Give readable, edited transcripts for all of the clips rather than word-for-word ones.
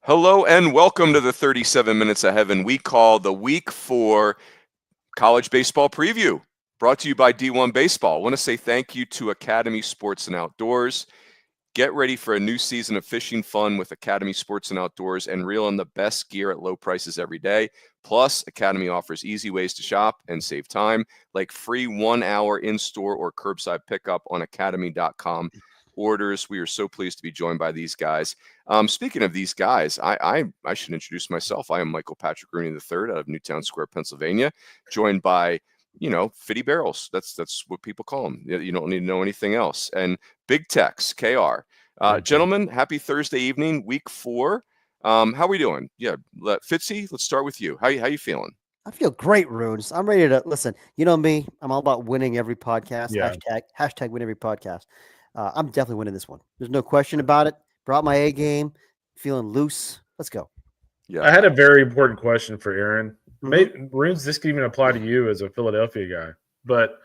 Hello and welcome to the 37 Minutes of Heaven we call the Week 4 College Baseball Preview, brought to you by D1Baseball. I want to say thank you to Academy Sports and Outdoors. Get ready for a new season of fishing fun with Academy Sports and Outdoors and reel in the best gear at low prices every day. Plus, Academy offers easy ways to shop and save time, like free 1-hour in-store or curbside pickup on academy.com. Orders. We are so pleased to be joined by these guys. Speaking of these guys, I should introduce myself. I am Michael Patrick Rooney III out of Newtown Square, Pennsylvania, joined by, Fitty Barrels. That's what people call him. You don't need to know anything else. And Big Tex, KR. Gentlemen, happy Thursday evening, Week 4. How are we doing? Yeah, Fitzy, let's start with you. How you feeling? I feel great, Runes. I'm ready to listen. You know me. I'm all about winning every podcast. Yeah. Hashtag win every podcast. I'm definitely winning this one. There's no question about it. Brought my A game, feeling loose. Let's go. Yeah. I had a very important question for Aaron. Runes, this could even apply to you as a Philadelphia guy. But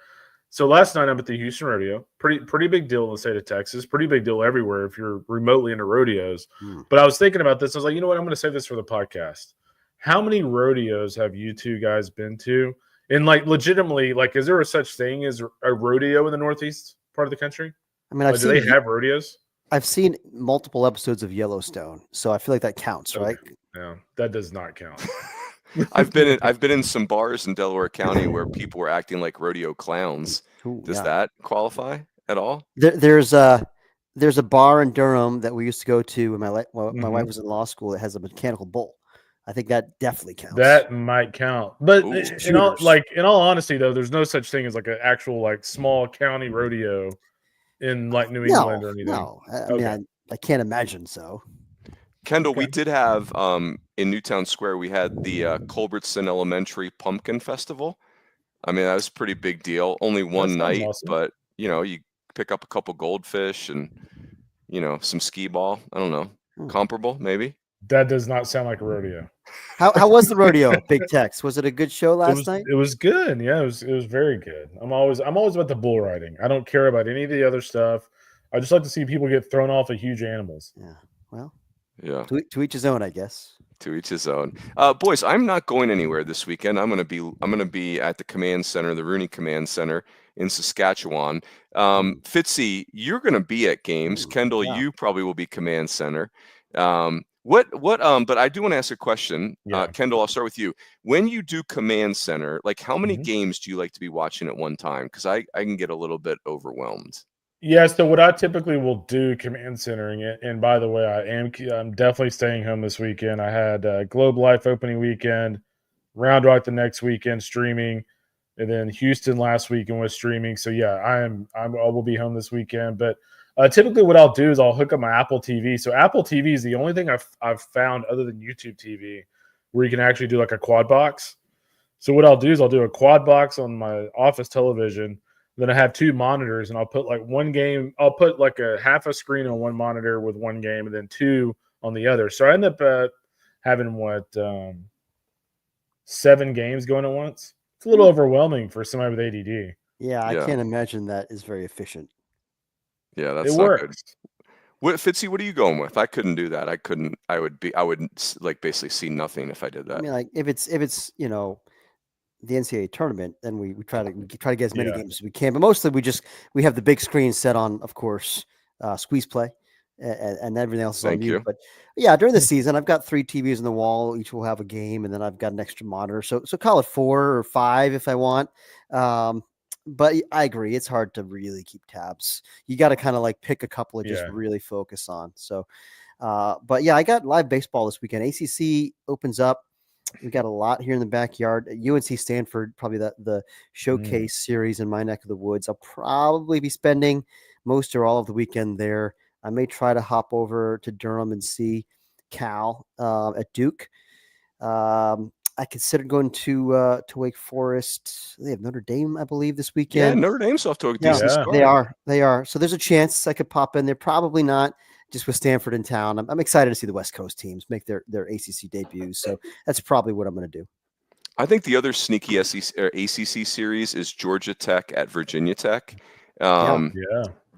so last night I'm at the Houston Rodeo. Pretty big deal in the state of Texas. Pretty big deal everywhere if you're remotely into rodeos. But I was thinking about this. I was like, you know what? I'm going to save this for the podcast. How many rodeos have you two guys been to? And legitimately, is there a such thing as a rodeo in the Northeast part of the country? I mean, do they have rodeos? I've seen multiple episodes of Yellowstone, so I feel like that counts, right? No, that does not count. I've been in some bars in Delaware County where people were acting like rodeo clowns. Does that qualify at all? There's a bar in Durham that we used to go to when my wife was in law school that has a mechanical bull. I think that definitely counts. That might count, but in all honesty, though, there's no such thing as an actual small county rodeo in New England or anything. No, I mean, I can't imagine so. Kendall, we did have in Newtown Square, we had the Culbertson Elementary Pumpkin Festival. I mean, that was a pretty big deal. Only one night, awesome. But you pick up a couple goldfish and some skee ball. I don't know, comparable maybe. That does not sound like a rodeo. How was the rodeo, Big Tex? Was it a good show last night? It was good. Yeah, it was very good. I'm always about the bull riding. I don't care about any of the other stuff. I just like to see people get thrown off of huge animals. Yeah. Well. Yeah. To each his own, I guess. To each his own. Boys, I'm not going anywhere this weekend. I'm gonna be at the command center, the Rooney Command Center in Saskatchewan. Fitzy, you're gonna be at games. Kendall, you probably will be command center. But I do want to ask a question. Kendall, I'll start with you. When you do command center, how many games do you like to be watching at one time? Because I can get a little bit overwhelmed. Yeah, so what I typically will do command centering it, and by the way, I'm definitely staying home this weekend. I had Globe Life opening weekend, Round Rock the next weekend streaming, and then Houston last weekend was streaming. So yeah, I will be home this weekend. But typically what I'll do is I'll hook up my Apple TV. So Apple TV is the only thing I've found other than YouTube TV where you can actually do a quad box. So what I'll do is I'll do a quad box on my office television. Then I have two monitors, and I'll put one game. I'll put a half a screen on one monitor with one game, and then two on the other. So I end up having 7 games going at once. It's a little overwhelming for somebody with ADD. Yeah, I can't imagine that is very efficient. Yeah, that's it not works. Good. Fitzy, what are you going with? I couldn't do that. I would basically see nothing if I did that. I mean, if it's the NCAA tournament, then we try to get as many games as we can. But mostly we have the big screen set on, of course, squeeze play, and everything else is on mute. But yeah, during the season, I've got 3 TVs on the wall. Each will have a game, and then I've got an extra monitor. So call it 4 or 5 if I want. But I agree, it's hard to really keep tabs. You got to kind of pick a couple to just really focus on. So, but yeah, I got live baseball this weekend. ACC opens up. We got a lot here in the backyard. UNC Stanford, probably the showcase series in my neck of the woods. I'll probably be spending most or all of the weekend there. I may try to hop over to Durham and see Cal at Duke. I considered going to Wake Forest. They have Notre Dame, I believe, this weekend. Yeah, Notre Dame's off to a decent start. They are. So there's a chance I could pop in there. Probably not. Just with Stanford in town, I'm excited to see the West Coast teams make their ACC debuts. So that's probably what I'm going to do. I think the other sneaky ACC series is Georgia Tech at Virginia Tech.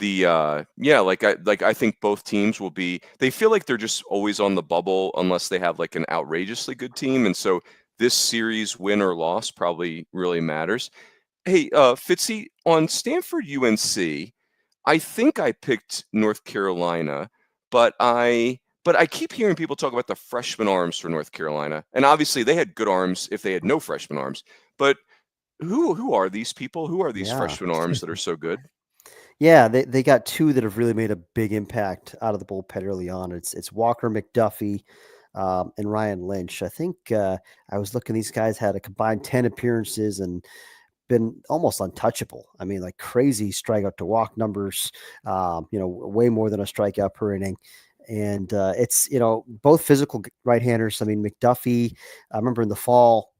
I think both teams will be, they feel like they're just always on the bubble unless they have like an outrageously good team. And so this series, win or loss, probably really matters. Hey, Fitzy, on Stanford UNC, I think I picked North Carolina, but I keep hearing people talk about the freshman arms for North Carolina. And obviously they had good arms if they had no freshman arms. But who are these people? Who are these freshman arms that are so good? Yeah, they got two that have really made a big impact out of the bullpen early on. It's Walker McDuffie and Ryan Lynch. I think I was looking; these guys had a combined 10 appearances and been almost untouchable. I mean, like crazy strikeout to walk numbers. Way more than a strikeout per inning. And it's both physical right-handers. I mean, McDuffie. I remember in the fall.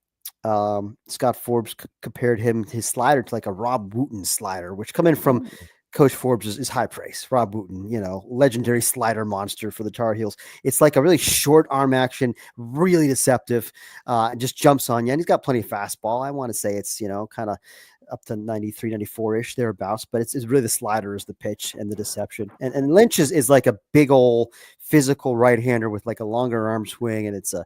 Scott Forbes compared his slider to like a Rob Wooten slider, which come in from Coach Forbes is high praise. Rob Wooten, legendary slider monster for the Tar Heels. It's like a really short arm action, really deceptive, just jumps on you. And he's got plenty of fastball. I want to say it's, kind of up to 93, 94-ish thereabouts, but it's really the slider is the pitch and the deception. And Lynch is like a big old physical right-hander with like a longer arm swing, and it's a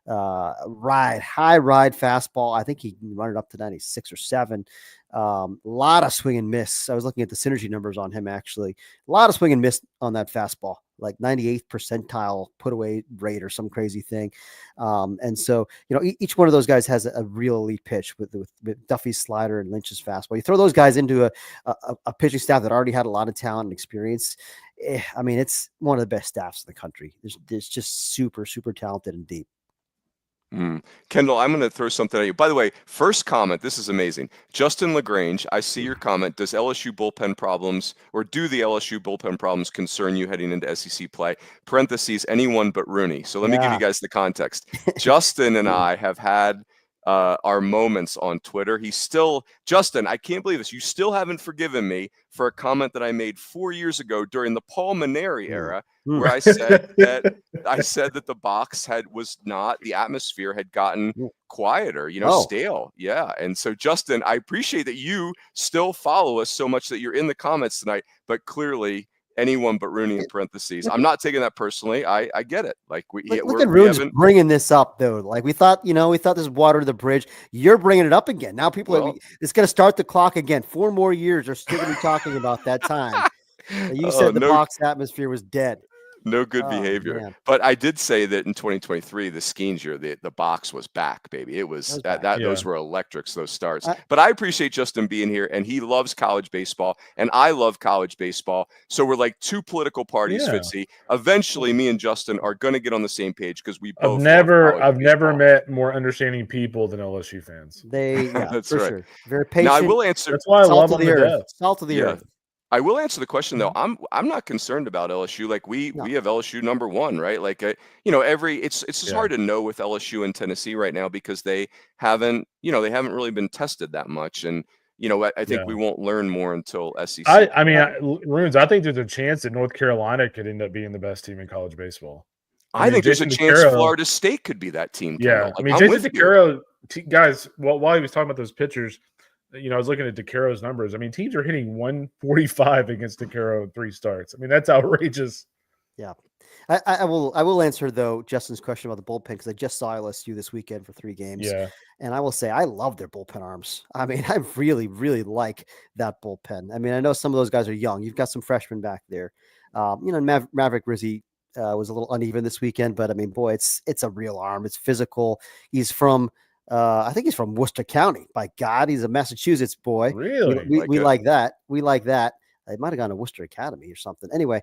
high ride fastball. I think he can run it up to 96 or 7. A lot of swing and miss. I was looking at the synergy numbers on him, actually. A lot of swing and miss on that fastball, like 98th percentile put away rate or some crazy thing. And so, each one of those guys has a real elite pitch with Duffy's slider and Lynch's fastball. You throw those guys into a pitching staff that already had a lot of talent and experience. I mean, it's one of the best staffs in the country. It's just super, super talented and deep. Kendall, I'm going to throw something at you. By the way, first comment, this is amazing. Justin LaGrange, I see your comment. Does LSU bullpen problems, or do the LSU bullpen problems concern you heading into SEC play? Parentheses, anyone but Rooney. So let me give you guys the context. Justin and I have had our moments on Twitter. Justin, I can't believe this. You still haven't forgiven me for a comment that I made 4 years ago during the Paul Maneri era, where I said that the box the atmosphere had gotten quieter, stale. Yeah. And so, Justin, I appreciate that you still follow us so much that you're in the comments tonight, but clearly anyone but Rooney in parentheses. I'm not taking that personally. I get it. Like look at Rooney's bringing this up though. Like we thought this water the bridge. You're bringing it up again. Now it's going to start the clock again. 4 more years are still going to be talking about that time. You said the box atmosphere was dead. No good behavior. Man. But I did say that in 2023, the Skeens year, the box was back, baby. It was those were electrics, those starts. But I appreciate Justin being here, and he loves college baseball, and I love college baseball. So we're like two political parties, Fitzy. Eventually, me and Justin are going to get on the same page because we both. I've never met more understanding people than LSU fans. That's for right. Sure. Very patient. Now I will answer. That's why I love them to death. Salt of the earth. I will answer the question though. I'm not concerned about LSU. Like we have LSU number 1, right? Like it's just hard to know with LSU and Tennessee right now because they haven't really been tested that much, and I think we won't learn more until SEC. Runes, I think there's a chance that North Carolina could end up being the best team in college baseball. I think there's a chance Florida State could be that team. Yeah, like, Jason DeCaro, guys. While he was talking about those pitchers. I was looking at DeCaro's numbers. I mean, teams are hitting 145 against DeCaro in 3 starts. I mean, that's outrageous. Yeah. I will answer, though, Justin's question about the bullpen because I just saw LSU this weekend for 3 games. Yeah. And I will say I love their bullpen arms. I mean, I really, really like that bullpen. I mean, I know some of those guys are young. You've got some freshmen back there. Maverick Rizzi was a little uneven this weekend, but I mean, boy, it's a real arm. It's physical. He's from I think he's from Worcester County. By God, he's a Massachusetts boy. Really? We like that. We like that. It might have gone to Worcester Academy or something. Anyway,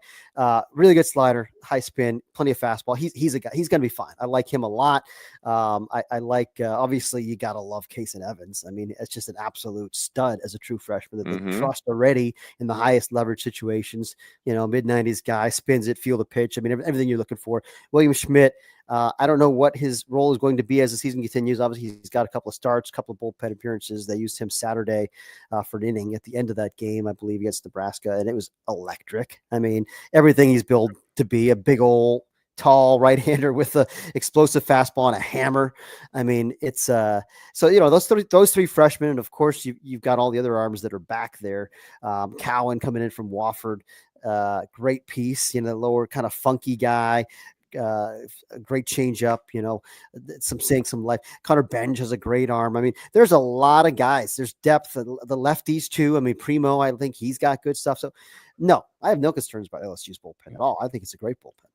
really good slider, high spin, plenty of fastball. He's a guy. He's going to be fine. I like him a lot. I like, obviously, you got to love Kason Evans. I mean, it's just an absolute stud as a true freshman that they trust already in the highest leverage situations. Mid-90s guy, spins it, feel the pitch. I mean, everything you're looking for. William Schmidt. I don't know what his role is going to be as the season continues. Obviously, he's got a couple of starts, a couple of bullpen appearances. They used him Saturday for an inning at the end of that game, I believe, against Nebraska, and it was electric. I mean, everything he's billed to be, a big old tall right-hander with a explosive fastball and a hammer. I mean, it's so those three freshmen, and of course you've got all the other arms that are back there. Cowan coming in from Wofford, great piece, lower kind of funky guy. A great change up, some life. Connor Benj has a great arm. I mean, there's a lot of guys. There's depth. The lefties too. I mean, Primo, I think he's got good stuff. So, no, I have no concerns about LSU's bullpen at all. I think it's a great bullpen.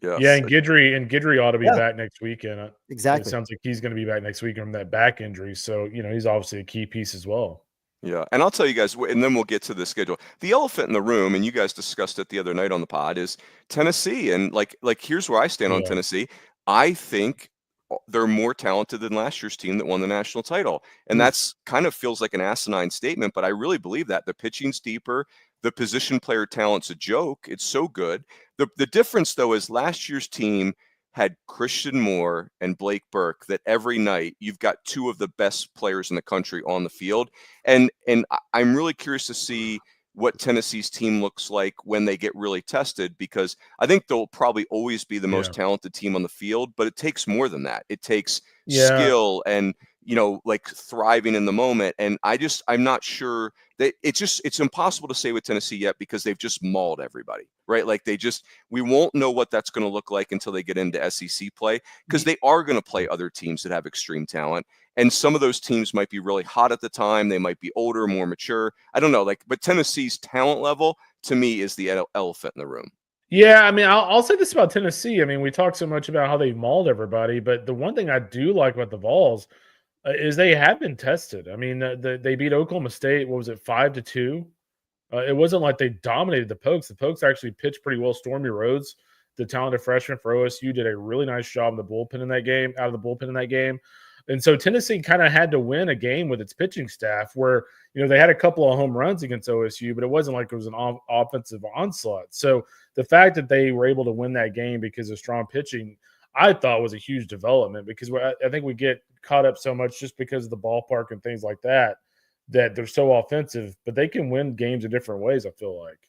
Yes. Yeah, and Guidry ought to be back next weekend. Exactly. It sounds like he's going to be back next week from that back injury. So, he's obviously a key piece as well. Yeah, and I'll tell you guys, and then we'll get to the schedule. The elephant in the room, and you guys discussed it the other night on the pod, is Tennessee. And like here's where I stand on Tennessee. I think they're more talented than last year's team that won the national title. And that's kind of feels like an asinine statement, but I really believe that. The pitching's deeper. The position player talent's a joke. It's so good. The difference, though, is last year's team had Christian Moore and Blake Burke, that every night you've got two of the best players in the country on the field. And I'm really curious to see what Tennessee's team looks like when they get really tested, because I think they'll probably always be the most talented team on the field, but it takes more than that. It takes skill and, like thriving in the moment. And I'm not sure that it's impossible to say with Tennessee yet, because they've just mauled everybody, right? Like we won't know what that's going to look like until they get into SEC play, because they are going to play other teams that have extreme talent. And some of those teams might be really hot at the time. They might be older, more mature. I don't know. But Tennessee's talent level, to me, is the elephant in the room. Yeah, I mean, I'll say this about Tennessee. I mean, we talk so much about how they mauled everybody, but the one thing I do like about the Vols is they have been tested. I mean, they beat Oklahoma State. What was it, 5-2? It wasn't like they dominated the Pokes. The Pokes actually pitched pretty well. Stormy Rhodes, the talented freshman for OSU, did a really nice job in the bullpen in that game. And so Tennessee kind of had to win a game with its pitching staff where, they had a couple of home runs against OSU, but it wasn't like it was an offensive onslaught. So the fact that they were able to win that game because of strong pitching, I thought was a huge development, because I think we get caught up so much just because of the ballpark and things like that they're so offensive, but they can win games in different ways, I feel like.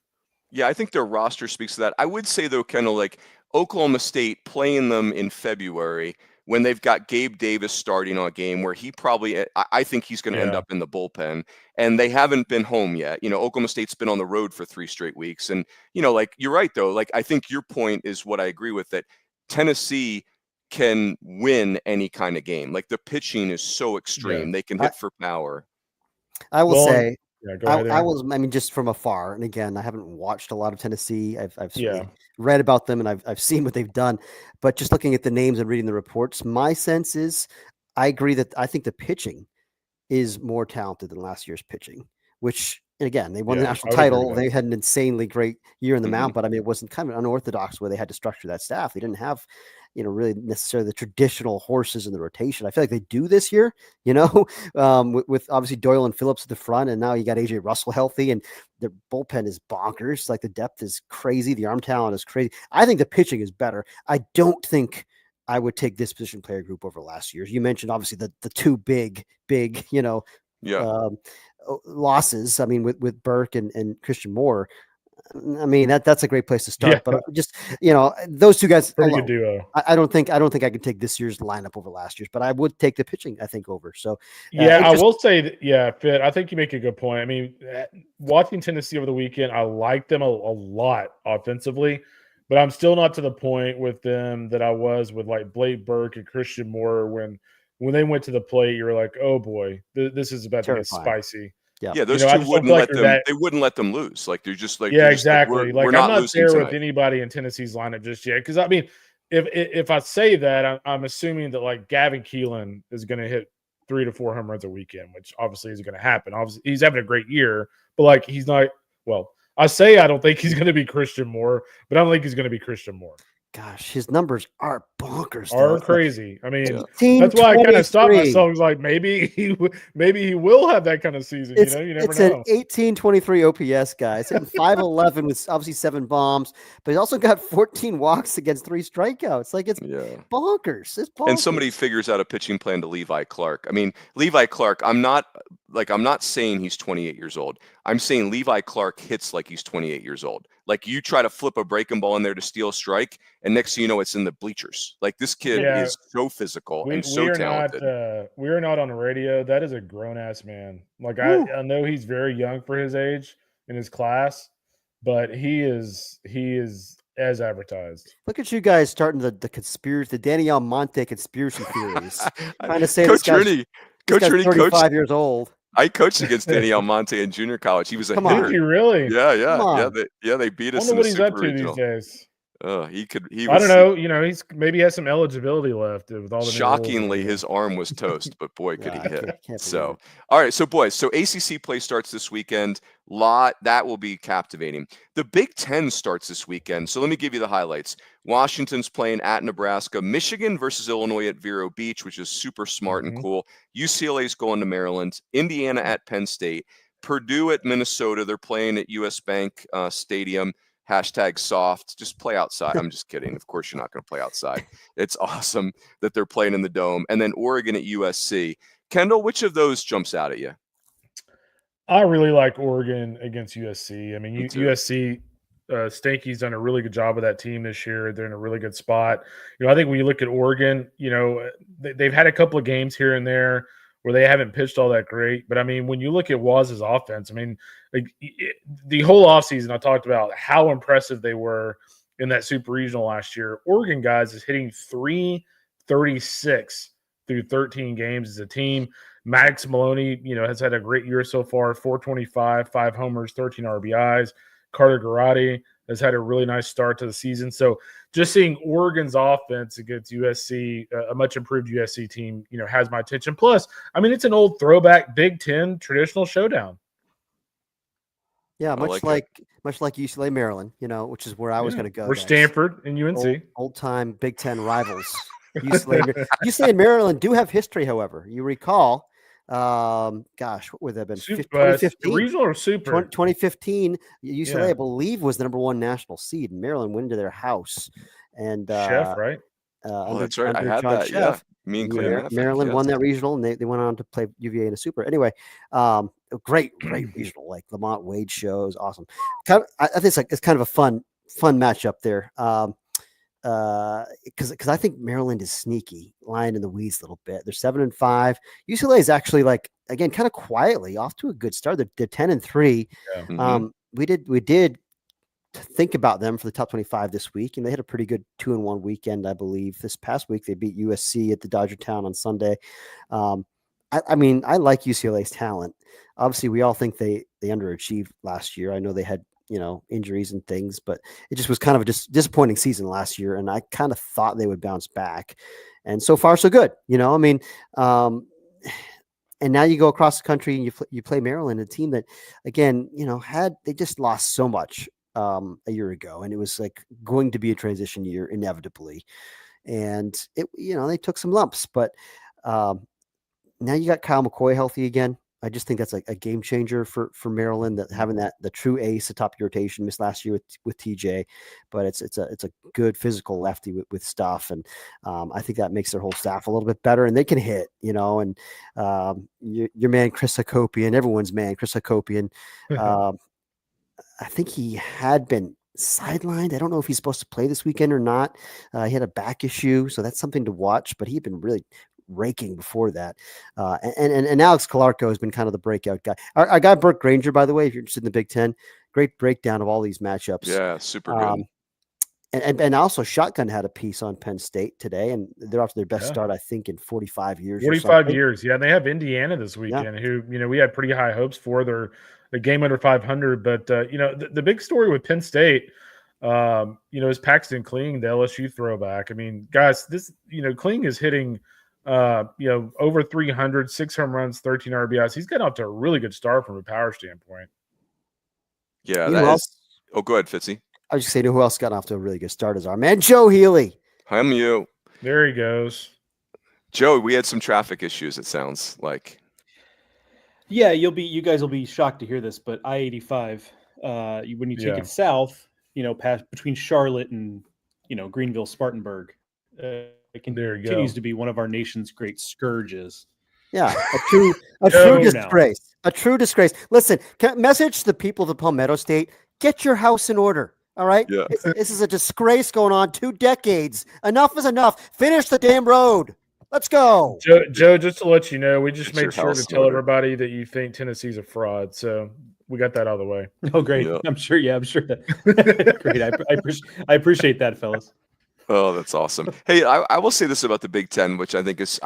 Yeah, I think their roster speaks to that. I would say, though, Kendall, like Oklahoma State playing them in February when they've got Gabe Davis starting on a game where he probably, I think he's going to end up in the bullpen, and they haven't been home yet. Oklahoma State's been on the road for 3 straight weeks. And, like, you're right, though. Like, I think your point is what I agree with, that Tennessee can win any kind of game. Like, the pitching is so extreme. They can hit for power. I will say, go ahead, I mean, just from afar, and again, I haven't watched a lot of Tennessee. I've read about them, and I've seen what they've done, but just looking at the names and reading the reports, my sense is I agree that I think the pitching is more talented than last year's pitching, which, again, they won the national title. They had an insanely great year in the mound, but I mean, it wasn't kind of unorthodox where they had to structure that staff. They didn't have, really necessarily the traditional horses in the rotation. I feel like they do this year, with obviously Doyle and Phillips at the front, and now you got AJ Russell healthy, and their bullpen is bonkers. Like, the depth is crazy. The arm talent is crazy. I think the pitching is better. I don't think I would take this position player group over last year's. You mentioned obviously the two big, losses. I mean, with Burke and Christian Moore. I mean, that's a great place to start, but just, those two guys, pretty good duo. I don't think I could take this year's lineup over last year's, but I would take the pitching, I think, over. So I will say that, Fitt, I think you make a good point. I mean, watching Tennessee over the weekend, I like them a lot offensively, but I'm still not to the point with them that I was with like Blake Burke and Christian Moore when they went to the plate. You're like, oh boy, this is about to get spicy. Yeah, those two wouldn't let them. They wouldn't let them lose. Like, they're just like, exactly. We're I'm not there tonight with anybody in Tennessee's lineup just yet. Because I mean, if I say that, I'm assuming that like Gavin Keelan is going to hit 3 to 4 home runs a weekend, which obviously isn't going to happen. Obviously, he's having a great year, but like he's not. Well, I say I don't think he's going to be Christian Moore, but I don't think he's going to be Christian Moore. Gosh, his numbers are bonkers. Are crazy. I mean, that's why I kind of stopped myself. I was like, maybe he will have that kind of season. You never know. It's an 1823 OPS, guys. Hitting 511 with obviously 7 bombs, but he's also got 14 walks against 3 strikeouts. Like, it's bonkers. It's bonkers. And somebody figures out a pitching plan to Levi Clark. I mean, Levi Clark, I'm not saying he's 28 years old. I'm saying Levi Clark hits like he's 28 years old. Like you try to flip a breaking ball in there to steal a strike, and next thing you know, it's in the bleachers. Like this kid is so physical and so talented. We are not on the radio. That is a grown ass man. Like I know he's very young for his age in his class, but he is as advertised. Look at you guys starting the conspiracy, the Danny Almonte conspiracy theories. Trying to say Coach this Rooney, Coach 35 years old. I coached against Danny Almonte in junior college. He was a Come hitter. Did you really? Yeah. They beat us. I wonder in what the he's up Super to Regional. these days. I don't know. You know, he's maybe has some eligibility left with all the. Shockingly, his arm was toast, but boy, could he hit! So, all right, so boys, so ACC play starts this weekend. That will be captivating. The Big Ten starts this weekend. So let me give you the highlights. Washington's playing at Nebraska. Michigan versus Illinois at Vero Beach, which is super smart and cool. UCLA's going to Maryland. Indiana at Penn State. Purdue at Minnesota. They're playing at US Bank Stadium. #soft. Just play outside. I'm just kidding. Of course, you're not going to play outside. It's awesome that they're playing in the dome. And then Oregon at USC. Kendall, which of those jumps out at you? I really like Oregon against USC. I mean, USC, Stanky's done a really good job with that team this year. They're in a really good spot. You know, I think when you look at Oregon, you know, they've had a couple of games here and there where they haven't pitched all that great. But, I mean, when you look at Waz's offense, I mean, the whole offseason I talked about how impressive they were in that Super Regional last year. Oregon, guys, is hitting .336 through 13 games as a team. Max Maloney, you know, has had a great year so far, .425, 5 homers, 13 RBIs. Carter Garrotti has had a really nice start to the season. So just seeing Oregon's offense against USC, a much improved USC team, you know, has my attention. Plus, I mean, it's an old throwback Big Ten traditional showdown. Yeah, much like UCLA Maryland, you know, which is where I was going to go. We're Stanford and UNC. Old time Big Ten rivals. UCLA and Maryland do have history, however. You recall, gosh, what would that have been? 2015. Regional or Super? 2015, UCLA, I believe, was the #1 national seed. Maryland went into their house. And Chef, right? That's right. I had John that, Chef. Me and Clay Maryland won that regional, and they went on to play UVA in a Super. Anyway, great regional, like Lamont Wade shows, awesome. I think it's kind of a fun matchup there. Because I think Maryland is sneaky, lying in the weeds a little bit. They're 7-5. UCLA is actually, like, again, kind of quietly off to a good start. They're 10-3. Yeah. We did think about them for the top 25 this week, and they had a pretty good 2-1 weekend, I believe. This past week, they beat USC at the Dodger Town on Sunday. I mean, I like UCLA's talent. Obviously, we all think they underachieved last year. I know they had, you know, injuries and things, but it just was kind of a disappointing season last year. And I kind of thought they would bounce back, and so far so good. You know, I mean, and now you go across the country and you play Maryland, a team that, again, you know, they just lost so much a year ago, and it was like going to be a transition year inevitably. And you know, they took some lumps, but now you got Kyle McCoy healthy again. I just think that's like a game changer for Maryland, that having the true ace atop your rotation. Missed last year with TJ, but it's a good physical lefty with stuff, and I think that makes their whole staff a little bit better, and they can hit, you know. And your man Chris Hakopian, everyone's man Chris Hakopian, I think he had been sidelined. I don't know if he's supposed to play this weekend or not. He had a back issue, so that's something to watch. But he'd been really raking before that. And Alex Calarco has been kind of the breakout guy. Our guy Burke Granger, by the way, if you're interested in the Big Ten, great breakdown of all these matchups. Yeah, super good. And also Shotgun had a piece on Penn State today, and they're off to their best start, I think, in 45 years. 45 years, yeah. And they have Indiana this weekend, who, you know, we had pretty high hopes for. They're a game under 500, but you know, the big story with Penn State, you know, is Paxton Kling, the LSU throwback. I mean, guys, you know, Kling is hitting you know, over 300, 6 home runs, 13 RBIs. He's gotten off to a really good start from a power standpoint. Yeah, that is. Oh, go ahead, Fitzy. I was just saying, who else got off to a really good start is our man Joe Healy. There he goes. Joe, we had some traffic issues, it sounds like. Yeah, you guys will be shocked to hear this, but I-85, when you take it south, you know, past between Charlotte and, you know, Greenville, Spartanburg, it continues to be one of our nation's great scourges. Yeah, a true disgrace. A true disgrace. Listen, message to the people of the Palmetto State: get your house in order. All right. Yeah. This is a disgrace going on 2 decades. Enough is enough. Finish the damn road. Let's go. Joe, just to let you know, we just It's your made sure to house tell motor. everybody that you think Tennessee's a fraud. So we got that out of the way. Oh, great. Yeah. I'm sure that. Great. I appreciate that, fellas. Oh, that's awesome. Hey, I will say this about the Big Ten, which I think is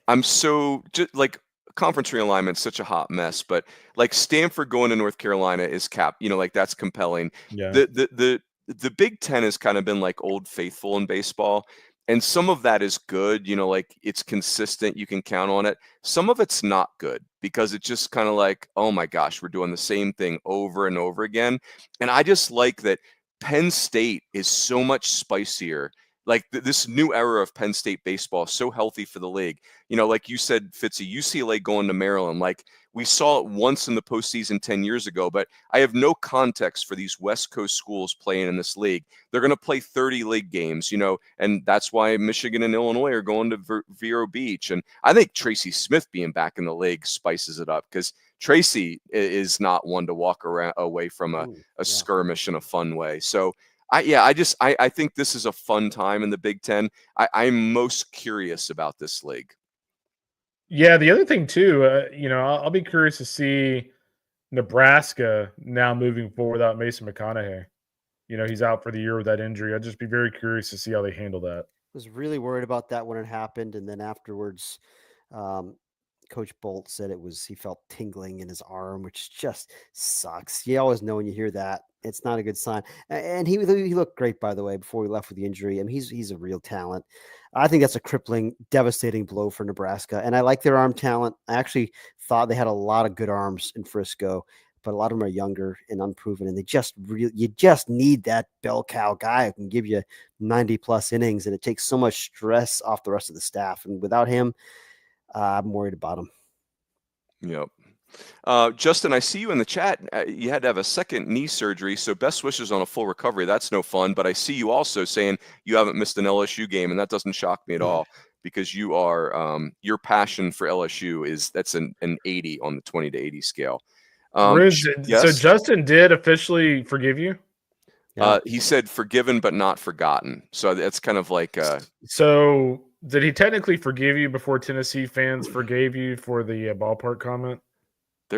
I'm so just like conference realignment, such a hot mess, but like Stanford going to North Carolina is like that's compelling. Yeah. The Big Ten has kind of been like Old Faithful in baseball. And some of that is good, like it's consistent, you can count on it. Some of it's not good because it's just kind of like, oh my gosh, we're doing the same thing over and over again. And I just like that Penn State is so much spicier. Like this new era of Penn State baseball is so healthy for the league. Like you said, Fitzy, UCLA going to Maryland, like we saw it once in the postseason 10 years ago, but I have no context for these West Coast schools playing in this league. They're going to play 30 league games, and that's why Michigan and Illinois are going to Vero Beach. And I think Tracy Smith being back in the league spices it up because Tracy is not one to walk away from a skirmish in a fun way. So I think this is a fun time in the Big Ten. I'm most curious about this league. Yeah, the other thing too, I'll be curious to see Nebraska now moving forward without Mason McConaughey. He's out for the year with that injury. I'd just be very curious to see how they handle that. Was really worried about that when it happened, and then afterwards, Coach Bolt said he felt tingling in his arm, which just sucks. You always know when you hear that. It's not a good sign. And he looked great, by the way, before he left with the injury. I mean, he's a real talent. I think that's a crippling, devastating blow for Nebraska. And I like their arm talent. I actually thought they had a lot of good arms in Frisco, but a lot of them are younger and unproven. And you just need that bell cow guy who can give you 90+ innings. And it takes so much stress off the rest of the staff. And without him, I'm worried about him. Yep. Justin, I see you in the chat. You had to have a second knee surgery, so best wishes on a full recovery. That's no fun. But I see you also saying you haven't missed an LSU game, and that doesn't shock me at all because you are your passion for LSU that's an 80 on the 20 to 80 scale. Yes? So Justin did officially forgive you? He said forgiven but not forgotten. So that's kind of like So did he technically forgive you before Tennessee fans forgave you for the ballpark comment? I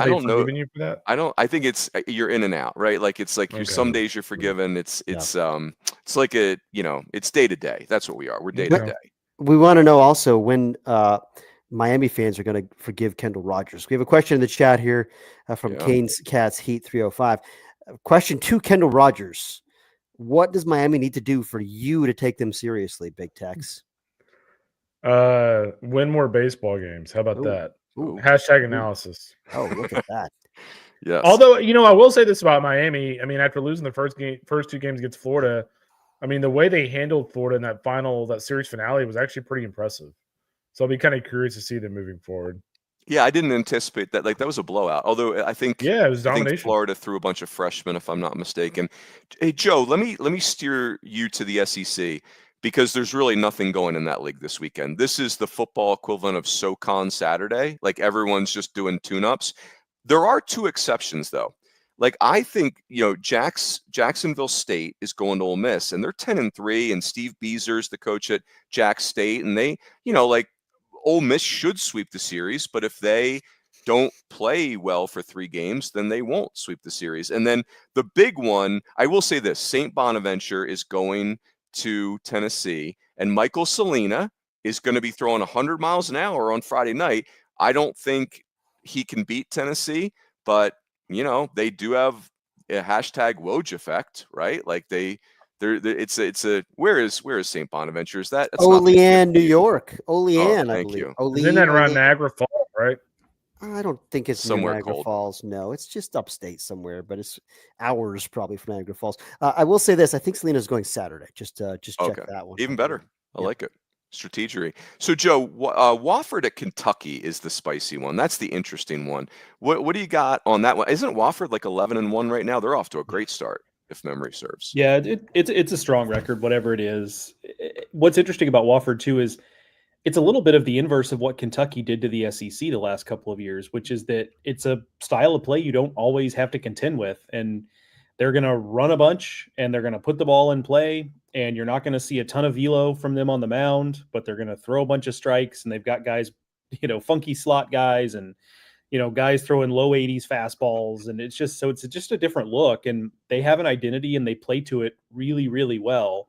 don't know. You for that? I think it's you're in and out, right? Like it's like some days you're forgiven. It's like it's day to day. That's what we are. We're day to day. We want to know also when Miami fans are going to forgive Kendall Rogers. We have a question in the chat here from Kane's Cats Heat 305. Question to Kendall Rogers: what does Miami need to do for you to take them seriously, Big Tex? Win more baseball games. How about that? Ooh. Hashtag analysis. Oh, look at that. Yes. Although, I will say this about Miami. I mean, after losing the first 2 games against Florida, I mean, the way they handled Florida in that series finale was actually pretty impressive. So I'll be kind of curious to see them moving forward. Yeah, I didn't anticipate that. Like that was a blowout. Although I think it was domination. I think Florida threw a bunch of freshmen, if I'm not mistaken. Hey, Joe, let me steer you to the SEC. Because there's really nothing going in that league this weekend. This is the football equivalent of SoCon Saturday. Like everyone's just doing tune-ups. There are 2 exceptions, though. Like I think, Jacksonville State is going to Ole Miss, and they're 10-3, and Steve Beezer's the coach at Jack State, and they, Ole Miss should sweep the series, but if they don't play well for 3 games, then they won't sweep the series. And then the big one, I will say this: St. Bonaventure is going to Tennessee, and Michael Salina is going to be throwing 100 miles an hour on Friday night. I don't think he can beat Tennessee, but they do have a hashtag Woj effect, right? Like it's a where is St. Bonaventure? Is that's Olean, New York? Olean, I thank believe. you. Isn't that around Niagara Falls, right? I don't think it's somewhere Niagara cold. Falls. No, it's just upstate somewhere, but it's hours probably from Niagara Falls. I will say this: I think Selena's going Saturday. Just check that one. Even better. I like it. Strategery. So, Joe, Wofford at Kentucky is the spicy one. That's the interesting one. What do you got on that one? Isn't Wofford like 11-1 right now? They're off to a great start, if memory serves. Yeah, it's a strong record, whatever it is. What's interesting about Wofford too is it's a little bit of the inverse of what Kentucky did to the SEC the last couple of years, which is that it's a style of play you don't always have to contend with. And they're going to run a bunch and they're going to put the ball in play, and you're not going to see a ton of velo from them on the mound, but they're going to throw a bunch of strikes, and they've got guys, funky slot guys and, guys throwing low 80s fastballs. And it's just a different look, and they have an identity and they play to it really, really well.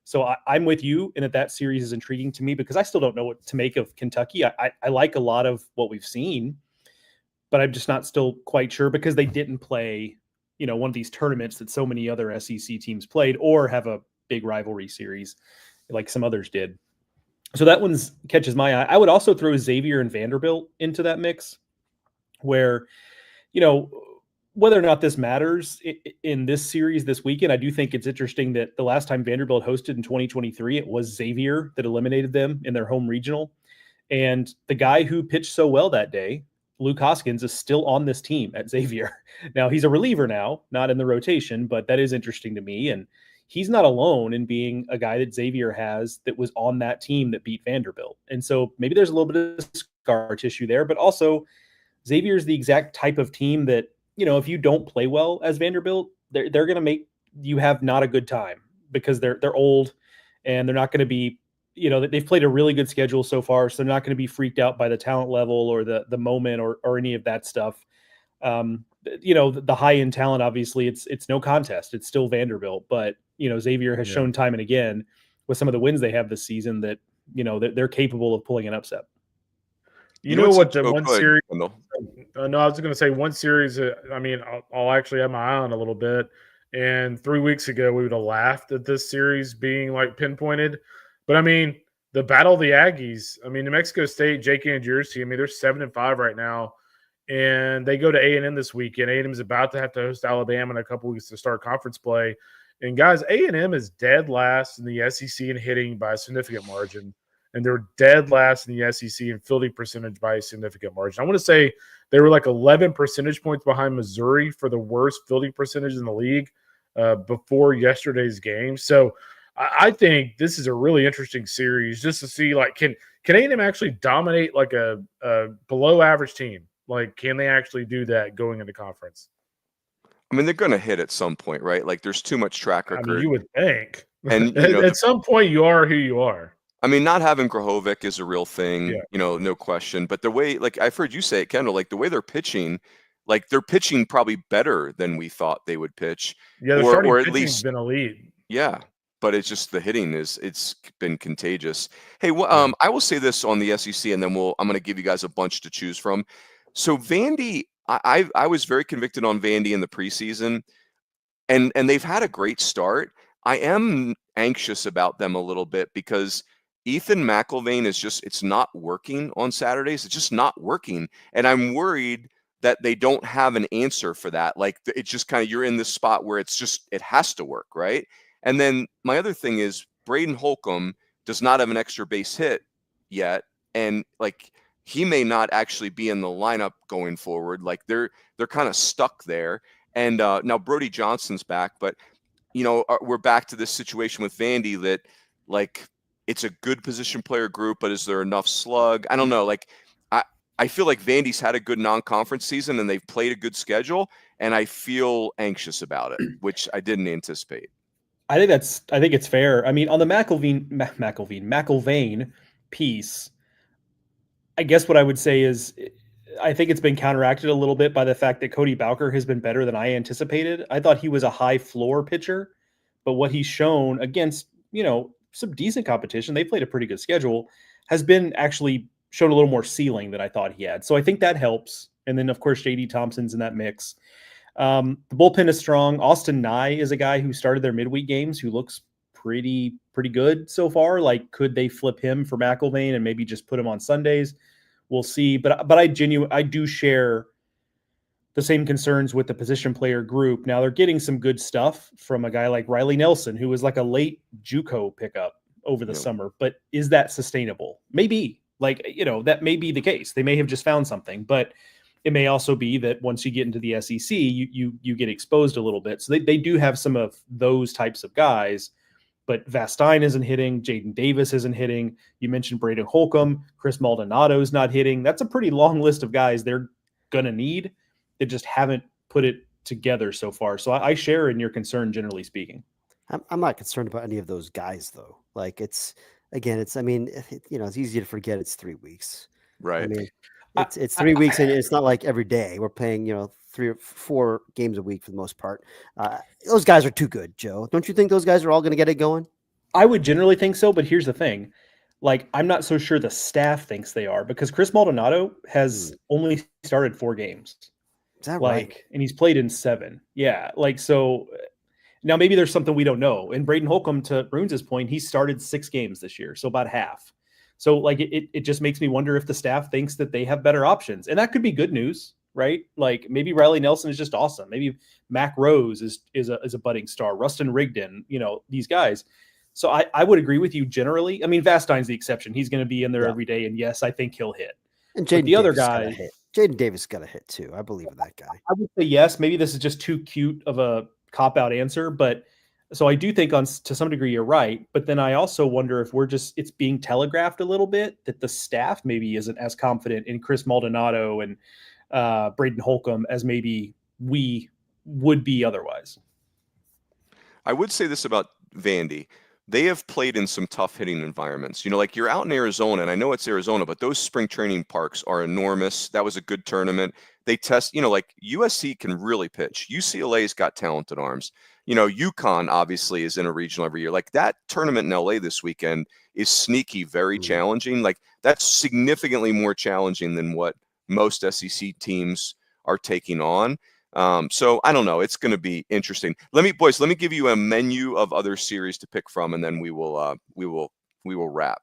So I'm with you in that series is intriguing to me because I still don't know what to make of Kentucky. I like a lot of what we've seen, but I'm just not still quite sure because they didn't play, one of these tournaments that so many other SEC teams played or have a big rivalry series like some others did. So that one catches my eye. I would also throw Xavier and Vanderbilt into that mix where, whether or not this matters in this series this weekend, I do think it's interesting that the last time Vanderbilt hosted in 2023, it was Xavier that eliminated them in their home regional. And the guy who pitched so well that day, Luke Hoskins, is still on this team at Xavier. Now, he's a reliever now, not in the rotation, but that is interesting to me. And he's not alone in being a guy that Xavier has that was on that team that beat Vanderbilt. And so maybe there's a little bit of scar tissue there, but also Xavier is the exact type of team that, if you don't play well as Vanderbilt, they're going to make you have not a good time because they're old and they're not going to be, they've played a really good schedule so far. So they're not going to be freaked out by the talent level or the moment or any of that stuff. The high end talent, obviously it's no contest. It's still Vanderbilt, but Xavier has shown time and again with some of the wins they have this season that, they're capable of pulling an upset. You know what? One series. No, I was going to say one series. I'll actually have my eye on a little bit. And 3 weeks ago, we would have laughed at this series being like pinpointed. But the Battle of the Aggies. New Mexico State, Jake Andrews team. They're 7-5 right now, and they go to A&M this weekend. A&M is about to have to host Alabama in a couple weeks to start conference play. And guys, A&M is dead last in the SEC in hitting by a significant margin. And they're dead last in the SEC in fielding percentage by a significant margin. I want to say they were like 11 percentage points behind Missouri for the worst fielding percentage in the league before yesterday's game. So I think this is a really interesting series just to see, like, can A&M actually dominate like a below average team? Like, can they actually do that going into conference? They're going to hit at some point, right? Like, there's too much track record. You would think. And at some point, you are who you are. Not having Grahovic is a real thing, no question. But the way, like I've heard you say it, Kendall, like the way they're pitching probably better than we thought they would pitch. Yeah, or at least been elite. Yeah, but it's just the hitting it's been contagious. Hey, I will say this on the SEC, and then I'm going to give you guys a bunch to choose from. So Vandy, I was very convicted on Vandy in the preseason, and they've had a great start. I am anxious about them a little bit because Ethan McIlvain it's not working on Saturdays. It's just not working. And I'm worried that they don't have an answer for that. Like, it's just kind of, you're in this spot where it has to work, right? And then my other thing is Braden Holcomb does not have an extra base hit yet. And like, he may not actually be in the lineup going forward. Like, they're kind of stuck there. And now Brody Johnson's back, but we're back to this situation with Vandy that, like, it's a good position player group, but is there enough slug? I don't know. Like, I feel like Vandy's had a good non-conference season and they've played a good schedule, and I feel anxious about it, which I didn't anticipate. I think it's fair. On the McIlvain piece, I guess what I would say is I think it's been counteracted a little bit by the fact that Cody Bowker has been better than I anticipated. I thought he was a high floor pitcher, but what he's shown against, some decent competition, they played a pretty good schedule, has been actually shown a little more ceiling than I thought he had. So I think that helps. And then, of course, J.D. Thompson's in that mix. The bullpen is strong. Austin Nye is a guy who started their midweek games who looks pretty good so far. Like, could they flip him for McIlvain and maybe just put him on Sundays? We'll see. But I do share the same concerns with the position player group. Now they're getting some good stuff from a guy like Riley Nelson, who was like a late JUCO pickup over the summer. But is that sustainable? Maybe. That may be the case. They may have just found something, but it may also be that once you get into the SEC, you get exposed a little bit. So they do have some of those types of guys, but Vastine isn't hitting. Jaden Davis isn't hitting. You mentioned Braden Holcomb. Chris Maldonado's not hitting. That's a pretty long list of guys they're going to need. They just haven't put it together so far. So I share in your concern, generally speaking. I'm not concerned about any of those guys though. Like it's easy to forget it's 3 weeks. Right. I mean, it's 3 weeks and it's not like every day we're playing, 3 or 4 games a week for the most part. Those guys are too good, Joe. Don't you think those guys are all going to get it going? I would generally think so, but here's the thing. Like, I'm not so sure the staff thinks they are, because Chris Maldonado has only started 4 games. Is that right? And he's played in 7. Yeah. So now maybe there's something we don't know. And Braden Holcomb, to Bruins' point, he started 6 games this year, so about half. So it just makes me wonder if the staff thinks that they have better options. And that could be good news, right? Like maybe Riley Nelson is just awesome. Maybe Mac Rose is a budding star. Rustin Rigdon, these guys. So I would agree with you generally. I mean, Vastein's the exception. He's going to be in there every day. And yes, I think he'll hit. And the other guy, Jaden Davis got a hit too. I believe in that guy. I would say yes. Maybe this is just too cute of a cop-out answer, but so I do think to some degree you're right. But then I also wonder if it's being telegraphed a little bit that the staff maybe isn't as confident in Chris Maldonado and Braden Holcomb as maybe we would be otherwise. I would say this about Vandy. They have played in some tough hitting environments. Like you're out in Arizona, and I know it's Arizona, but those spring training parks are enormous. That was a good tournament. They test, like USC can really pitch. UCLA's got talented arms. UConn obviously is in a regional every year. Like that tournament in LA this weekend is sneaky, very challenging. Like that's significantly more challenging than what most SEC teams are taking on. So I don't know. It's going to be interesting. Let me give you a menu of other series to pick from, and then we will wrap.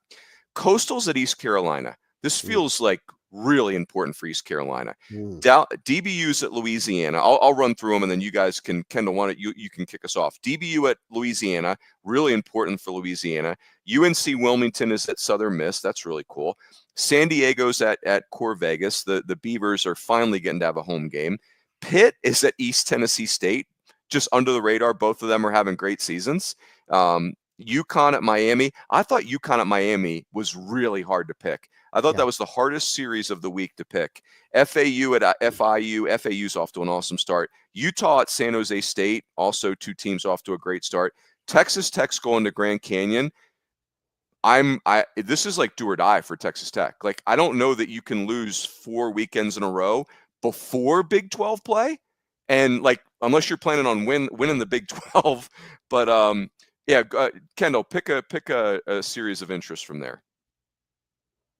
Coastal's at East Carolina. This feels like really important for East Carolina. DBU's at Louisiana. I'll run through them, and then you guys can, Kendall, you can kick us off. DBU at Louisiana, really important for Louisiana. UNC Wilmington is at Southern Miss. That's really cool. San Diego's at Core Vegas. The Beavers are finally getting to have a home game. Pitt is at East Tennessee State, just under the radar. Both of them are having great seasons. UConn at Miami. I thought UConn at Miami was really hard to pick. I thought that was the hardest series of the week to pick. FAU at FIU. FAU's off to an awesome start. Utah at San Jose State. Also 2 teams off to a great start. Texas Tech's going to Grand Canyon. This is like do or die for Texas Tech. Like, I don't know that you can lose 4 weekends in a row before Big 12 play, and like unless you're planning on winning the Big 12. But Kendall, pick a series of interest from there.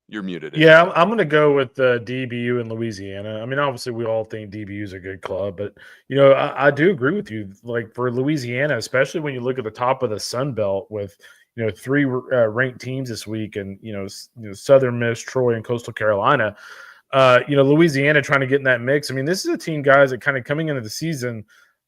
You're muted. Yeah, I'm going to go with DBU in Louisiana. I mean, obviously we all think DBU is a good club, but I do agree with you. Like for Louisiana, especially when you look at the top of the Sun Belt with 3 ranked teams this week, and Southern Miss, Troy, and Coastal Carolina. Louisiana trying to get in that mix. I mean, this is a team, guys, that kind of coming into the season,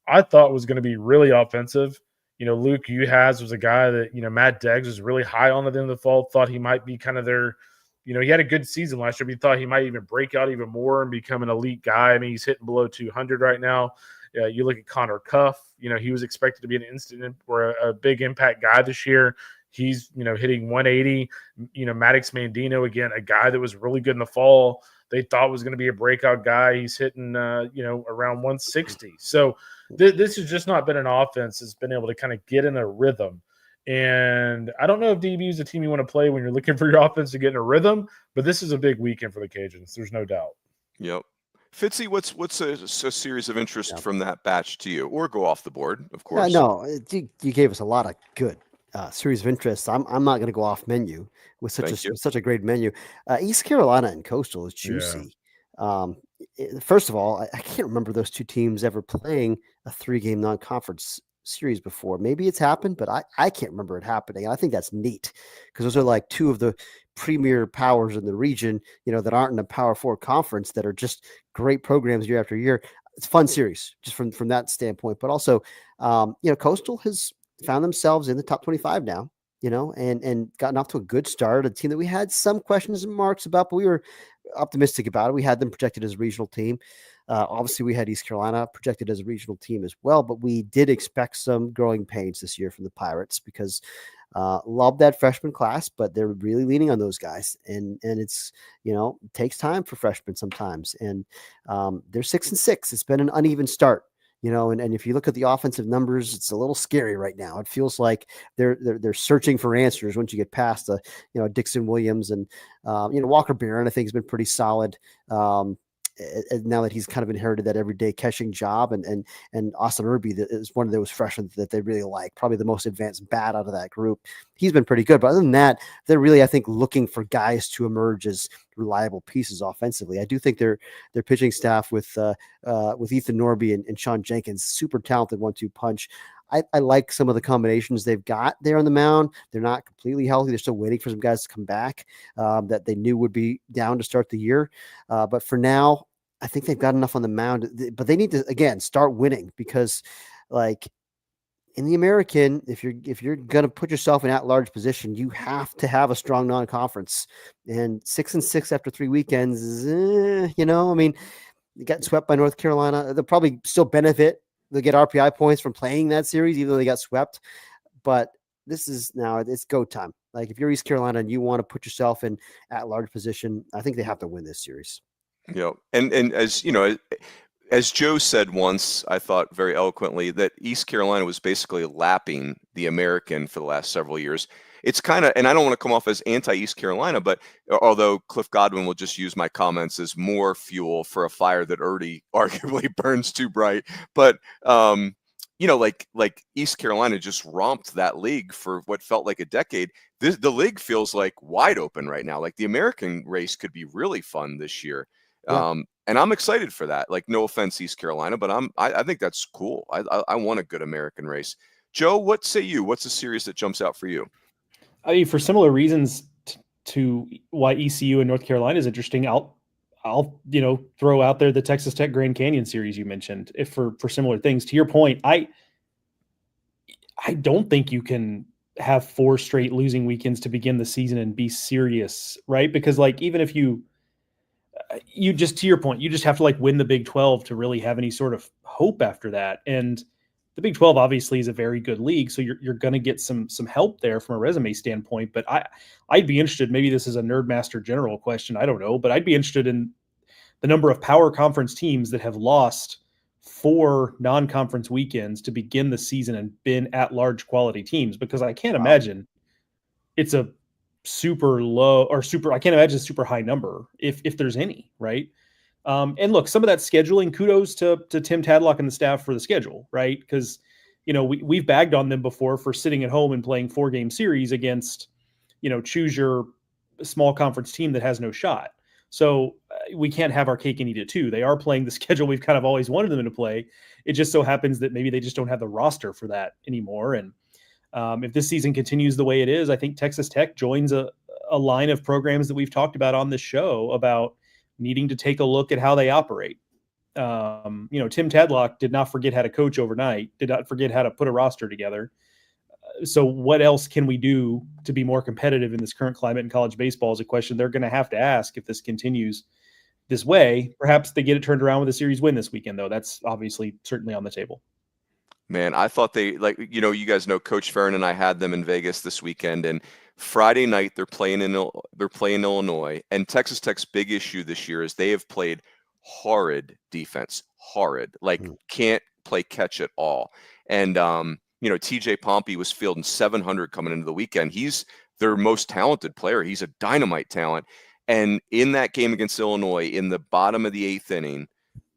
I thought was going to be really offensive. Luke Uhas was a guy that, Matt Deggs was really high on at the end of the fall, thought he might be kind of their, he had a good season last year, but he thought he might even break out even more and become an elite guy. I mean, he's hitting below 200 right now. You look at Connor Cuff, he was expected to be an instant or a big impact guy this year. He's, hitting 180. Maddox Mandino, again, a guy that was really good in the fall. They thought was going to be a breakout guy. He's hitting, around 160. So this has just not been an offense that's been able to kind of get in a rhythm. And I don't know if DB is a team you want to play when you're looking for your offense to get in a rhythm, but this is a big weekend for the Cajuns. There's no doubt. Yep. Fitzy, what's a series of interest from that batch to you, or go off the board, of course? No, you gave us a lot of good series of interest. I'm not going to go off menu with such a great menu. East Carolina and Coastal is juicy. Yeah. First of all, I can't remember those 2 teams ever playing a 3-game non-conference series before. Maybe it's happened, but I can't remember it happening. I think that's neat because those are like 2 of the premier powers in the region, that aren't in a Power 4 conference, that are just great programs year after year. It's a fun series just from that standpoint, but also, Coastal has found themselves in the top 25 now, and gotten off to a good start. A team that we had some questions and marks about, but we were optimistic about it. We had them projected as a regional team. Obviously, we had East Carolina projected as a regional team as well, but we did expect some growing pains this year from the Pirates because love that freshman class, but they're really leaning on those guys. And it's, it takes time for freshmen sometimes. And they're 6-6. It's been an uneven start. and if you look at the offensive numbers, it's a little scary right now. It feels like they're searching for answers once you get past Dixon Williams and Walker Barron. I think has been pretty solid. Now that he's kind of inherited that everyday catching job, and Austin Irby is one of those freshmen that they really like, probably the most advanced bat out of that group. He's been pretty good, but other than that, they're really, I think, looking for guys to emerge as reliable pieces offensively. I do think their pitching staff with Ethan Norby and Sean Jenkins, super talented 1-2 punch. I like some of the combinations they've got there on the mound. They're not completely healthy. They're still waiting for some guys to come back that they knew would be down to start the year. But for now, I think they've got enough on the mound. But they need to, again, start winning because, like, in the American, if you're going to put yourself in at-large position, you have to have a strong non-conference. And 6-6 after 3 weekends, you got swept by North Carolina. They'll probably still benefit. They'll get RPI points from playing that series, even though they got swept. But this is now it's go time. Like, if you're East Carolina and you want to put yourself in at-large position, I think they have to win this series. And as you know, as Joe said once, I thought very eloquently, that East Carolina was basically lapping the American for the last several years. It's kind of, and I don't want to come off as anti-East Carolina, but although Cliff Godwin will just use my comments as more fuel for a fire that already arguably burns too bright. But, like East Carolina just romped that league for what felt like a decade. The league feels like wide open right now. Like, the American race could be really fun this year. Yeah. And I'm excited for that. Like, no offense, East Carolina, but I think that's cool. I want a good American race. Joe, what say you? What's a series that jumps out for you? I mean, for similar reasons to why ECU and North Carolina is interesting, I'll throw out there the Texas Tech Grand Canyon series you mentioned. If for similar things, to your point, I don't think you can have 4 straight losing weekends to begin the season and be serious, right? Because, like, even if you just, to your point, you just have to, like, win the Big 12 to really have any sort of hope after that. And the Big 12 obviously is a very good league, so you're going to get some help there from a resume standpoint. But I'd be interested, maybe this is a Nerdmaster general question, I don't know, but I'd be interested in the number of power conference teams that have lost 4 non-conference weekends to begin the season and been at-large quality teams, because I can't imagine it's a super low or I can't imagine a super high number if there's any, right? And look, some of that scheduling, kudos to Tim Tadlock and the staff for the schedule, right? Because, we've bagged on them before for sitting at home and playing 4-game series against, choose your small conference team that has no shot. So we can't have our cake and eat it too. They are playing the schedule we've kind of always wanted them to play. It just so happens that maybe they just don't have the roster for that anymore. And if this season continues the way it is, I think Texas Tech joins a line of programs that we've talked about on this show about needing to take a look at how they operate. Tim Tadlock did not forget how to coach overnight, did not forget how to put a roster together. So what else can we do to be more competitive in this current climate in college baseball is a question they're going to have to ask if this continues this way. Perhaps they get it turned around with a series win this weekend, though. That's obviously certainly on the table. Man, I thought they, you guys know Coach Farron and I had them in Vegas this weekend, and Friday night they're playing Illinois, and Texas Tech's big issue this year is they have played horrid defense, can't play catch at all. And TJ Pompey was fielding 700 coming into the weekend. He's their most talented player. He's a dynamite talent. And in that game against Illinois, in the bottom of the 8th inning,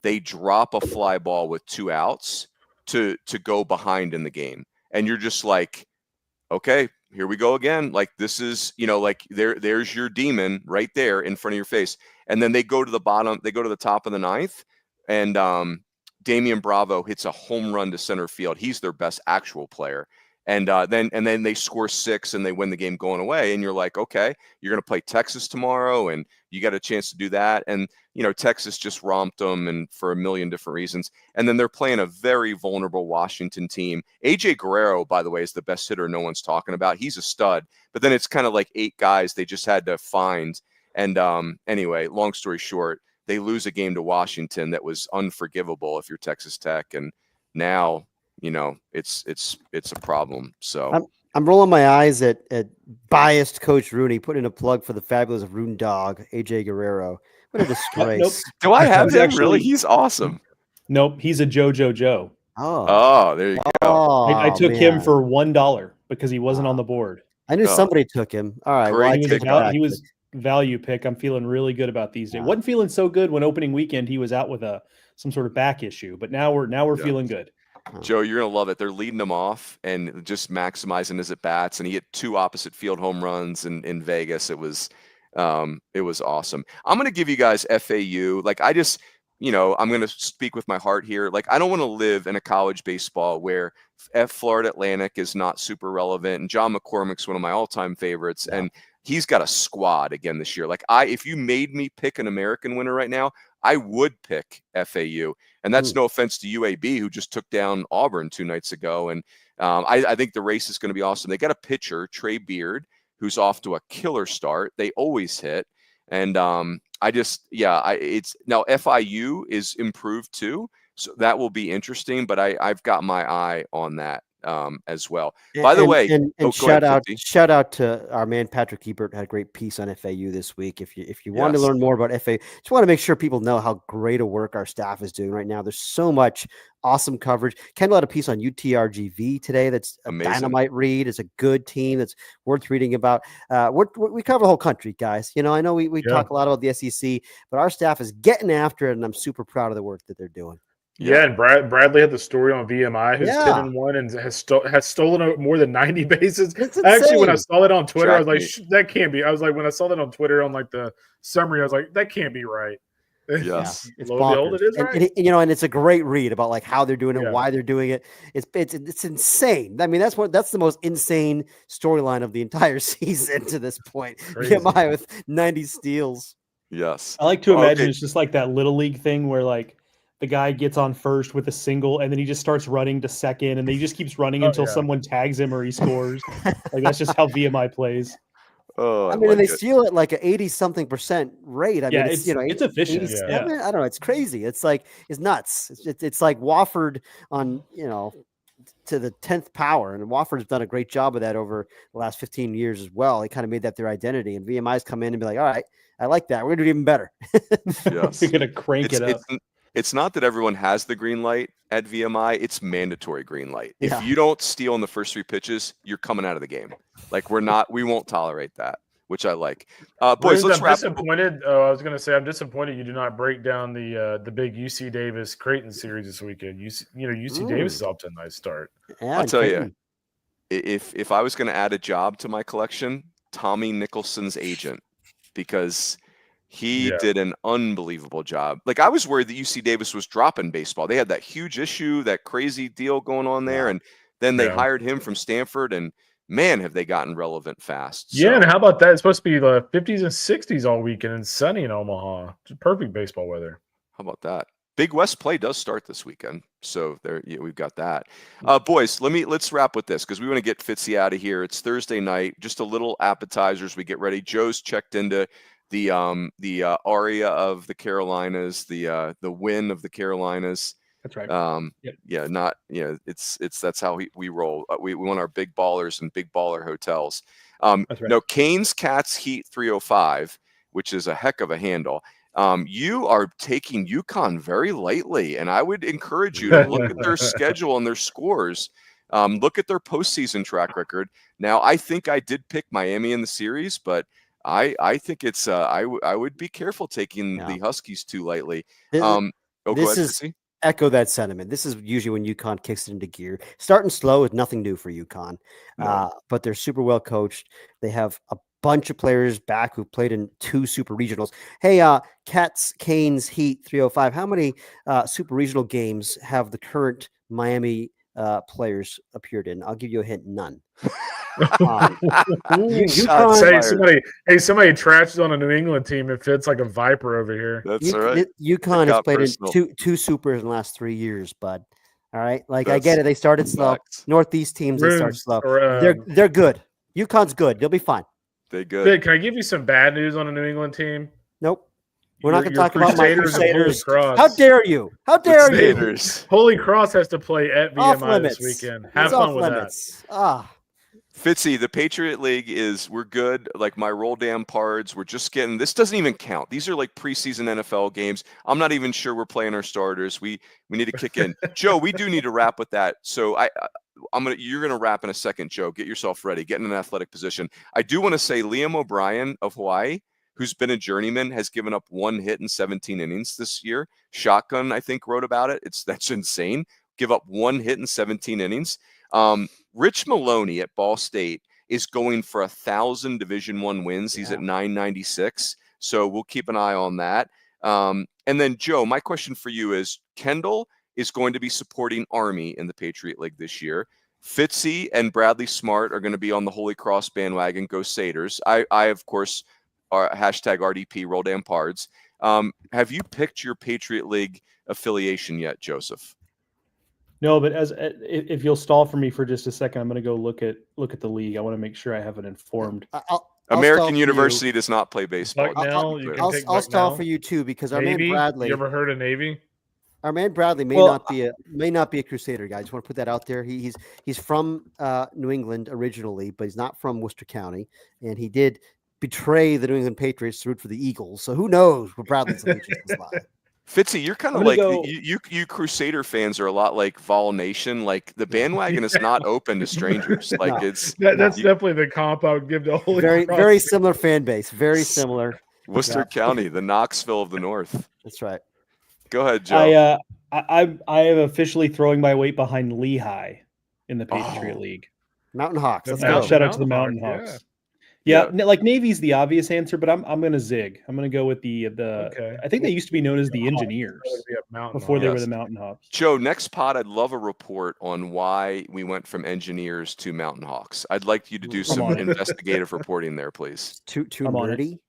they drop a fly ball with 2 outs to go behind in the game. And you're just like, okay, here we go again. Like, this is, there's your demon right there in front of your face. And then they go to the top of the 9th, and Damian Bravo hits a home run to center field. He's their best actual player. And then they score 6 and they win the game going away. And you're like, okay, you're going to play Texas tomorrow, and you got a chance to do that. And, Texas just romped them, and for a million different reasons. And then they're playing a very vulnerable Washington team. AJ Guerrero, by the way, is the best hitter no one's talking about. He's a stud. But then it's kind of like 8 guys they just had to find. And anyway, long story short, they lose a game to Washington that was unforgivable if you're Texas Tech. And now, it's a problem. So I'm rolling my eyes at biased Coach Rooney putting a plug for the fabulous Roon dog, AJ Guerrero. What a disgrace. Nope. Do I have him? Really? He's awesome. Nope. He's a Joe. Oh, there you go. I took him for $1 because he wasn't on the board. I knew somebody took him. All right. Great he was value pick. I'm feeling really good about these days. Wasn't feeling so good when opening weekend he was out with some sort of back issue, but now we're feeling good. Joe, you're gonna love it. They're leading him off and just maximizing his at bats, and he hit 2 opposite field home runs in Vegas. It was awesome. I'm gonna give you guys FAU. Like I'm gonna speak with my heart here. Like I don't want to live in a college baseball where Florida Atlantic is not super relevant, and John McCormick's one of my all-time favorites, and he's got a squad again this year. Like if you made me pick an American winner right now, I would pick FAU. And that's no offense to UAB, who just took down Auburn 2 nights ago. And I think the race is going to be awesome. They got a pitcher, Trey Beard, who's off to a killer start. They always hit. And now FIU is improved too. So that will be interesting. But I've got my eye on that as well. By the way, shout out to our man Patrick Ebert. Had a great piece on FAU this week. If you want to learn more about FAU, just want to make sure people know how great a work our staff is doing right now. There's so much awesome coverage. Kendall had a piece on UTRGV today that's a dynamite read. It's a good team that's worth reading about. We cover the whole country, guys. I know we talk a lot about the SEC, but our staff is getting after it, and I'm super proud of the work that they're doing. Yeah, and Bradley had the story on VMI, who's 10-1 and has stolen more than 90 bases. Actually, when I saw that on Twitter, I was like, that can't be. I was like, when I saw that on Twitter on like the summary, I was like, that can't be right. Yes, it's bonkers. It is right. And it's a great read about like how they're doing it, why they're doing it. It's insane. I mean, that's the most insane storyline of the entire season to this point. VMI with 90 steals. Yes, I like to imagine it's just like that little league thing where like the guy gets on first with a single, and then he just starts running to second, and then he just keeps running until someone tags him or he scores. Like that's just how VMI plays. Oh, and they steal it like an 80-something% rate. I mean, it's efficient. I don't know. It's crazy. It's nuts. It's like Wofford on to the 10th power, and Wofford's done a great job of that over the last 15 years as well. They kind of made that their identity, and VMI's come in and be like, all right, I like that. We're gonna do it even better. Yes, we're gonna crank it up. It's not that everyone has the green light at VMI. It's mandatory green light. If you don't steal in the first 3 pitches, you're coming out of the game. Like we won't tolerate that, which I like. Boys, let's wrap. Disappointed. I was going to say, I'm disappointed you do not break down the big UC Davis Creighton series this weekend. UC Davis is off to a nice start. Yeah, I'll tell you, if I was going to add a job to my collection, Tommy Nicholson's agent, because he did an unbelievable job. Like I was worried that UC Davis was dropping baseball. They had that huge issue, that crazy deal going on there. And then they hired him from Stanford, and man, have they gotten relevant fast. Yeah. And how about that? It's supposed to be the 50s and 60s all weekend and sunny in Omaha. It's perfect baseball weather. How about that? Big West play does start this weekend. So there we've got that. Boys, let's wrap with this because we want to get Fitzy out of here. It's Thursday night, just a little appetizers. We get ready. Joe's checked into the aria of the Carolinas, the win of the Carolinas. That's right. It's that's how we roll. We want our big ballers and big baller hotels. That's right. No, Canes Cats Heat 305, which is a heck of a handle. You are taking UConn very lightly, and I would encourage you to look at their schedule and their scores. Look at their postseason track record. Now, I think I did pick Miami in the series, but I think it's I would be careful taking the Huskies too lightly. Echo that sentiment. This is usually when UConn kicks it into gear. Starting slow is nothing new for UConn, but they're super well coached. They have a bunch of players back who played in 2 super regionals. Hey, Cats, Canes, Heat 305. How many super regional games have the current Miami players appeared in? I'll give you a hint. None. Somebody trashes on a New England team. It fits like a viper over here. That's all right. UConn has played in two supers in the last 3 years, bud. All right, I get it. They started slow. Northeast teams they start slow. They're good. UConn's good. They'll be fine. They're good. Vic, can I give you some bad news on a New England team? Nope. We're not going to talk about my Crusaders. Cross. How dare you? How dare you? Holy Cross has to play at VMI this weekend. Have fun with that. Fitzy, the Patriot League we're good. Like my roll damn pards, we're just getting, this doesn't even count. These are like preseason NFL games. I'm not even sure we're playing our starters. We need to kick in. Joe, we do need to wrap with that. So you're going to wrap in a second, Joe. Get yourself ready. Get in an athletic position. I do want to say Liam O'Brien of Hawaii, who's been a journeyman, has given up 1 hit in 17 innings this year. Shotgun, I think, wrote about it. That's insane. Give up 1 hit in 17 innings. Rich Maloney at Ball State is going for 1,000 Division I wins. He's at 996. So we'll keep an eye on that. And then, Joe, my question for you is, Kendall is going to be supporting Army in the Patriot League this year. Fitzy and Bradley Smart are going to be on the Holy Cross bandwagon. Go Satyrs. I of course, are hashtag RDP, Roll Damn Pards. Have you picked your Patriot League affiliation yet, Joseph? No, but if you'll stall for me for just a second, I'm going to go look at the league. I want to make sure I have it informed. American University does not play baseball. I'll stall for you too, because our Navy? man Bradley. You ever heard of Navy? Our man Bradley may not be a Crusader guy. I just want to put that out there. He's from New England originally, but he's not from Worcester County, and he did betray the New England Patriots to root for the Eagles. So who knows what Bradley's allegiance is like. Fitzy, you're kind of like you Crusader fans are a lot like Vol Nation. Like the bandwagon is not open to strangers. Like that's definitely the comp I would give to Holy Cross. Very similar fan base. Very similar. Worcester County, the Knoxville of the North. That's right. Go ahead, Joe. I am officially throwing my weight behind Lehigh in the Patriot League. Mountain Hawks. Let's go. go. Shout out to the Mountain Hawks. Yeah, like Navy's the obvious answer, but I'm going to zig. I'm going to go with the. Okay. I think they used to be known as the Engineers before they were the Mountain Hawks. Joe, next pod, I'd love a report on why we went from Engineers to Mountain Hawks. I'd like you to do some investigative reporting there, please. Too nerdy.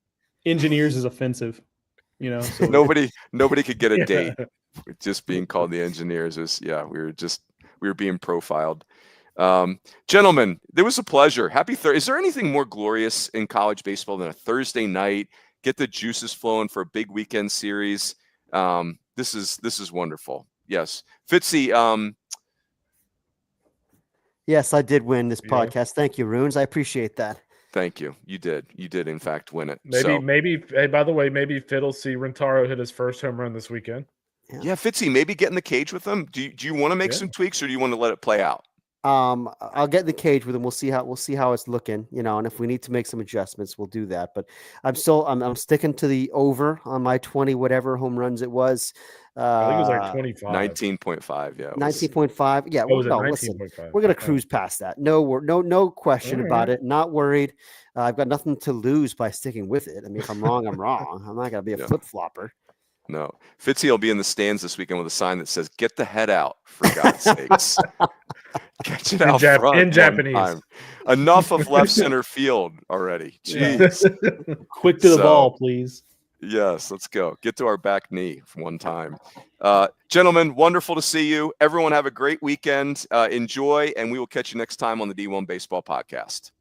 Engineers is offensive, you know. So. nobody could get a date. Just being called the Engineers we were being profiled. Gentlemen, it was a pleasure. Happy Thursday. Is there anything more glorious in college baseball than a Thursday night? Get the juices flowing for a big weekend series. This is wonderful. Yes. Fitzy. Yes, I did win this podcast. Thank you, Runes. I appreciate that. Thank you. You did in fact win it. Maybe. Hey, by the way, maybe Fitt will see Rentaro hit his first home run this weekend. Yeah, Fitzy, maybe get in the cage with him. Do you want to make some tweaks, or do you want to let it play out? I'll get in the cage with him. We'll see how it's looking, and if we need to make some adjustments, we'll do that. But I'm sticking to the over on my 20 whatever home runs it was. I think it was like 25. 19.5. Yeah. 19.5. Yeah. Listen, we're gonna cruise past that. No question about it. Not worried. I've got nothing to lose by sticking with it. I mean, if I'm wrong, I'm wrong. I'm not gonna be a flip flopper. No. Fitzy will be in the stands this weekend with a sign that says, "Get the head out, for God's sakes." Catch it out front in Japanese. Time. Enough of left center field already. Jeez. Quick to the ball, please. Yes, let's go. Get to our back knee one time. Gentlemen, wonderful to see you. Everyone have a great weekend. Enjoy, and we will catch you next time on the D1 Baseball Podcast.